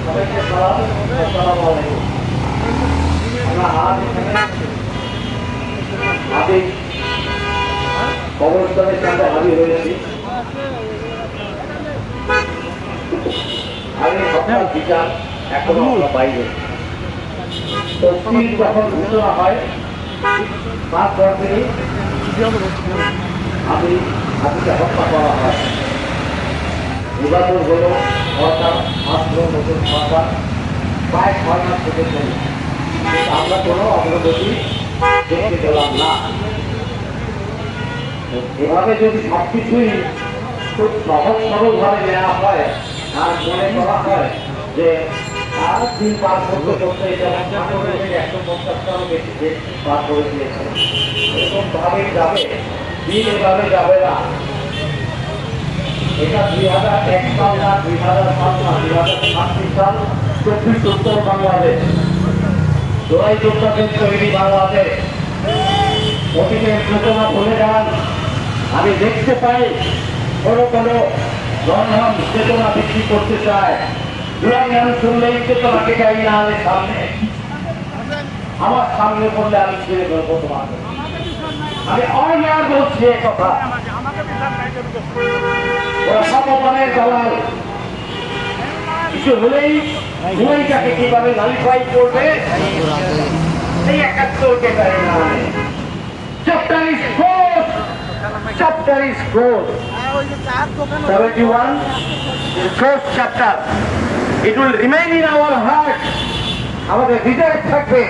সবাইকে সালাম, আসসালামু আলাইকুম। আমরা আজ এখানে হাবিব কবরস্থানের সামনে হাজির হয়েছি। আমি হত্যার বিচার এখনো আমরা বাইরে। তফসিল যখন ঘোষণা হয় তার পর থেকে আমি হাবিকে হত্যা করা হয়। নির্বাচন হল সরকার মাত্র নতুন সরকার প্রায় 6 মাস থেকে চলে, আমরা কোনো অগ্রগতি দেখতে পেলাম না। এভাবে যদি সবকিছুই খুব সহজ সরল ভাবে নেওয়া হয় আর মনে করা হয় যে আর দিন পার করতে করতে 150টারও বেশি দেশ পার করে দিয়েছে, এরকম ভাবেই যাবে, দিন এভাবে যাবে না। এটা 2001 সাল না, 2007 না, 2036 সাল 24 উত্তর বাংলাদেশ, জোড়াই যোদ্ধাদের তৈরি বাংলাদেশ। অতীতের চেতনা ভুলে যান। আমি দেখতে পাই কোনো জনগণ চেতনা বিক্রি করতে চায়। জুলাই গান শুনলেই চেতনাকে যাই না আমি সামনে, আমার সামনে পড়লে আমি ছেড়ে ফেলবো তোমাকে। আমি অনেক বলছি এ কথা। ওরা সমমানের দালাল, কিছু হলেই জুলাইটাকে কিভাবে নালিফাই করবে এই 71কে পারে না। Chapter is closed. Chapter is closed. 71 is closed chapter. It will remain in our heart. আমাদের হৃদয়ে থাকবে,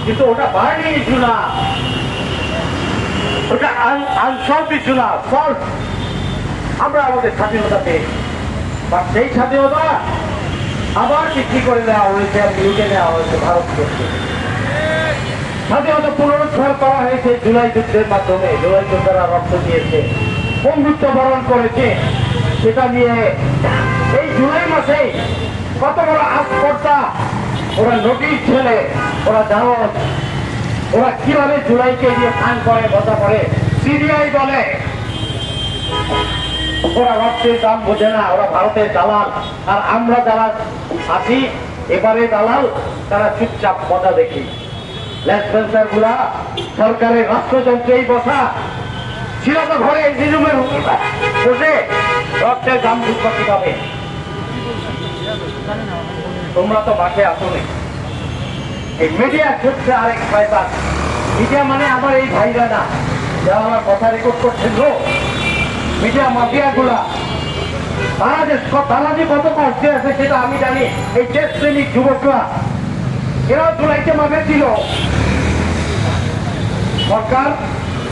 কিন্তু ওটা বার্নিং ইস্যু না, ওটা আনসলভ ইস্যু না, সলভ। আমরা আমাদের স্বাধীনতা পেয়েছি, বা সেই স্বাধীনতা আবার বিক্রি করে দেওয়া হয়েছে আর লুটে নেওয়া হয়েছে ভারত থেকে। স্বাধীনতা পুনরুদ্ধার করা হয়েছে জুলাই যুদ্ধের মাধ্যমে। জুলাই যোদ্ধারা রক্ত দিয়েছে, বন্ধুত্ব বরণ করেছে। সেটা নিয়ে এই জুলাই মাসেই কত বড় আস্পর্ধা, ওরা নোটিশ ছেলে, ওরা জানো ওরা কিভাবে জুলাইকে নিয়ে ফান করে, বসা করে। সিবিআই বলে ওরা রক্তের দাম বোঝে না, ওরা ভারতের দালাল। আর আমরা যারা আছি এবারে দালাল, তারা চুপচাপ মজা দেখি। লেসপেন্সার গুলা সরকারের রাষ্ট্রযন্ত্রেই বসা ছিল, তো ঘরে নিজুমের বসে রক্তের দাম বুঝবা কিভাবে? তোমরা তো মাঠে আসো নি। এই মিডিয়া হচ্ছে আরেক শয়তান। মিডিয়া মানে আমার এই ভাইরা না, যারা আমার কথা রেকর্ড করছেন, মিডিয়া মাফিয়া গুলা, তারা যে কত কষ্টে আছে সেটা আমি জানি। এই টেস্ট শ্রেণীর যুবকরা এরাও জুলাইতে মাফে ছিল। সরকার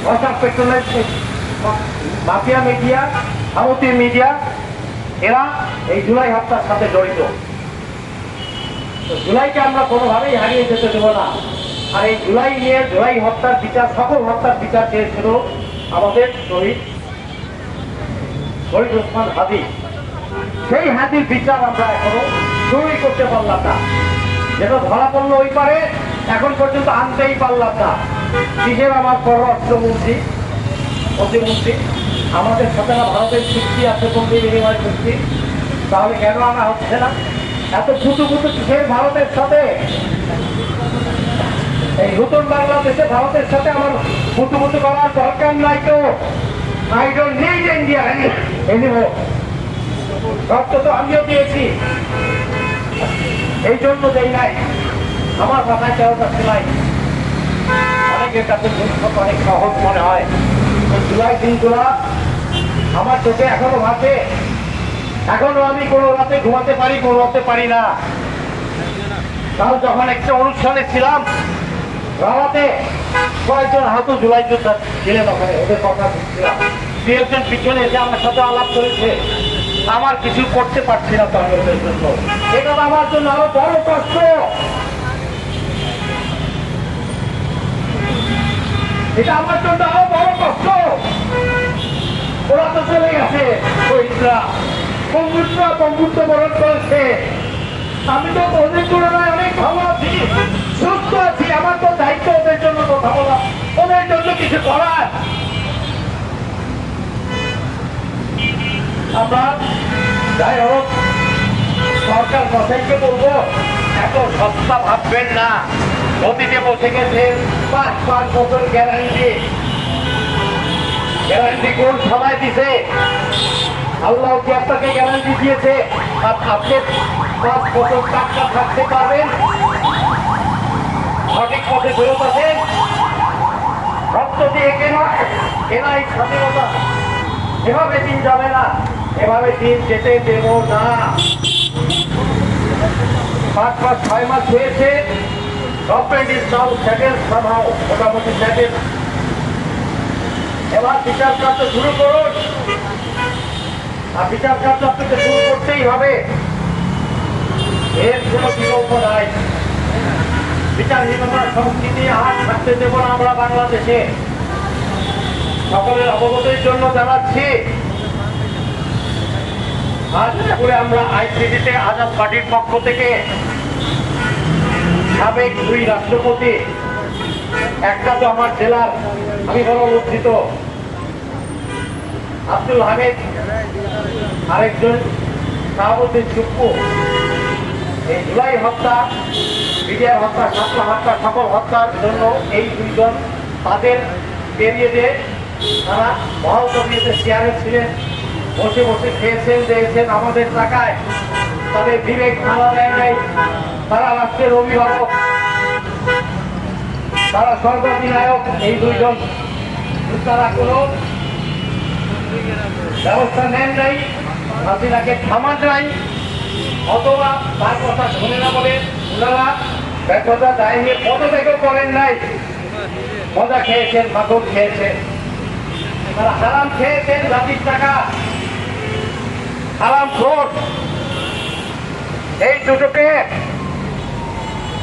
সরকার পেট্রোলাইজ মাফিয়া মিডিয়া, ভারতীয় মিডিয়া, এরা এই জুলাই হত্যার সাথে জড়িত। জুলাইকে আমরা কোনোভাবেই হারিয়ে যেতে দেবো না। আর এই জুলাই নিয়ে জুলাই হত্যার বিচার, সকল হত্যার বিচার চেয়েছিল আমাদের শহীদ ওসমান হাদি। সেই হাদির বিচার আমরা এখনো শুরুই করতে পারলাম না। যেটা ধরা পড়লো ওই পারে, এখন পর্যন্ত আনতেই পারলাম না। কিসের আমার পররাষ্ট্রমন্ত্রী প্রতিমন্ত্রী, আমাদের সাথে না ভারতের চুক্তি আছে, বন্দী বিনিময় চুক্তি, তাহলে কেন আনা হচ্ছে না? এত ফুটু কিসের ভারতের সাথে? এই নতুন বাংলাদেশে ভারতের সাথে আমার ফুটু করার দরকার নাই তো। I don't need India anymore. রক্ত তো আমিও দিয়েছি, এই জন্য দেই নাই। আমার কথায় কেউ কাছে নাই, অনেকের কাছে অনেক সহজ মনে হয়। জুলাই দিনগুলা আমার চোখে এখনো ভাসে। এখনো আমি কোনো রাতে ঘুমাতে পারি, কোনো রাতে পারি না। তাও যখন একটা অনুষ্ঠানে ছিলাম, রাতে কয়েকজন হয়তো জুলাই যোদ্ধা ছিলেন ওখানে, ওদের কথা শুনছিলাম। দু একজন পিছনে এসে আমার সাথে আলাপ করেছে, আমার কিছু করতে পারছি না তাদের জন্য। এটা আমার জন্য আরো বড় কষ্ট। এটা আমার জন্য আরো বড় কষ্ট। ওরা তো চলে গেছে, শহীদরা বন্ধুত্ব বরণ করেছে। আমি তো ওদের তুলনায় অনেক ভালো আছি, সুস্থ আছি। আমার তো দায়িত্ব ওদের জন্য কথা বলা, ওদের জন্য কিছু করার। আমরা যাই হোক সরকার মশাইকে বলবো এত সস্তা ভাববেন না। নদীতে বসে গেছেন 5 বছর গ্যারান্টি। গ্যারান্টি কোন সময় দিছে? আল্লাহ কি আপনাকে গ্যারান্টি দিয়েছে আপনি 5 বছর টাকা থাকতে পারবেন, সঠিক পথে ফেরত আছেন? রক্ত দিয়ে কেনাই স্বাধীনতা। এভাবে দিন যাবে না, এভাবে দিন যেতে দেব না। 5 মাস 6 মাস হয়েছে, government is now settle somehow, মোটামুটি সেটেল। এবার বিচার কার্য শুরু করুন, আর বিচার কার্য আপনাকে শুরু করতেই হবে, এর কোনো বিকল্প নাই। বিচারহীনতার সংস্কৃতি আর থাকতে দেব না আমরা বাংলাদেশে। সকলের অবগতির জন্য জানাচ্ছি, আজ করে আমরা আইসিটিতে আজাদ পার্টির পক্ষ থেকে সাবেক 2 রাষ্ট্রপতি, একটা তো আমার জেলার, আমি বড় লজ্জিত, আব্দুল হামিদ, আরেকজন শাহাবুদ্দিন চুপ্পু, এই জুলাই হত্যা, বিডিআর হত্যা, শাপলা হত্যা, সকল হত্যার জন্য এই 2 জন তাদের পেরিয়ে তারা মহল কমিয়েতে চেয়ারে ছিলেন, বসে বসে খেয়েছেন, দিয়েছেন আমাদের টাকায়। তাদের বিবেক ভালো দেয় নাই, তারা রাষ্ট্রের অভিভাবক, তারা সর্বাধিনায়ক। এই 2 জন তারা কোনো ব্যবস্থা নেন নাই, হাসিনাকে থামান নাই, অথবা তার কথা শুনে না বলে ওনারা ব্যর্থতা দায় নিয়ে পদত্যাগও করেন নাই। মজা খেয়েছেন, মাখন খেয়েছেন, তারা হারাম খেয়েছেন, জাতির টাকা হারাম খোর। এই দুটোকে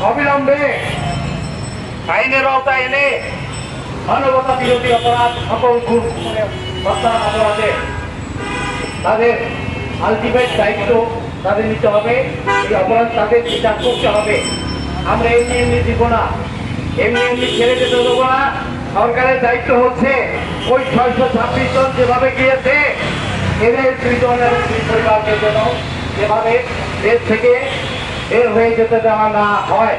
অবিলম্বে আইনের আওতায় এনে মানবতা বিরোধী অপরাধ, সকল খুন হত্যা অপরাধে তাদের আলটিমেট দায়িত্ব তাদের নিতে হবে। এই অপরাধ তাদের বিচার করতে হবে। আমরা এমনি দিব না, এমনি ছেড়ে যেতে দেবো না। সরকারের দায়িত্ব হচ্ছে ওই 626 জন যেভাবে গিয়েছে, এদের 2 জনের পরিবারকে যেন যেভাবে দেশ থেকে বের হয়ে যেতে দেওয়া না হয়,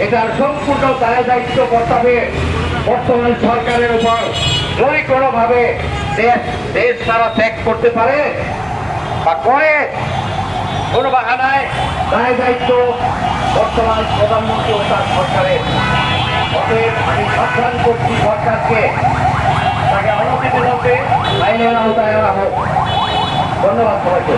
এটার সম্পূর্ণ দায় দায়িত্ব বর্তাবে বর্তমান সরকারের উপর। যদি কোনোভাবে দেশ তারা ত্যাগ করতে পারে বা করে কোনো বাহানায়, দায় দায়িত্ব বর্তমান প্রধানমন্ত্রী ও তার সরকারের। অতএব আমি সাবধান করছি সরকারকে, তাকে অনতিবিলম্বে আইনের আওতায় আনা হোক। ধন্যবাদ সবাইকে।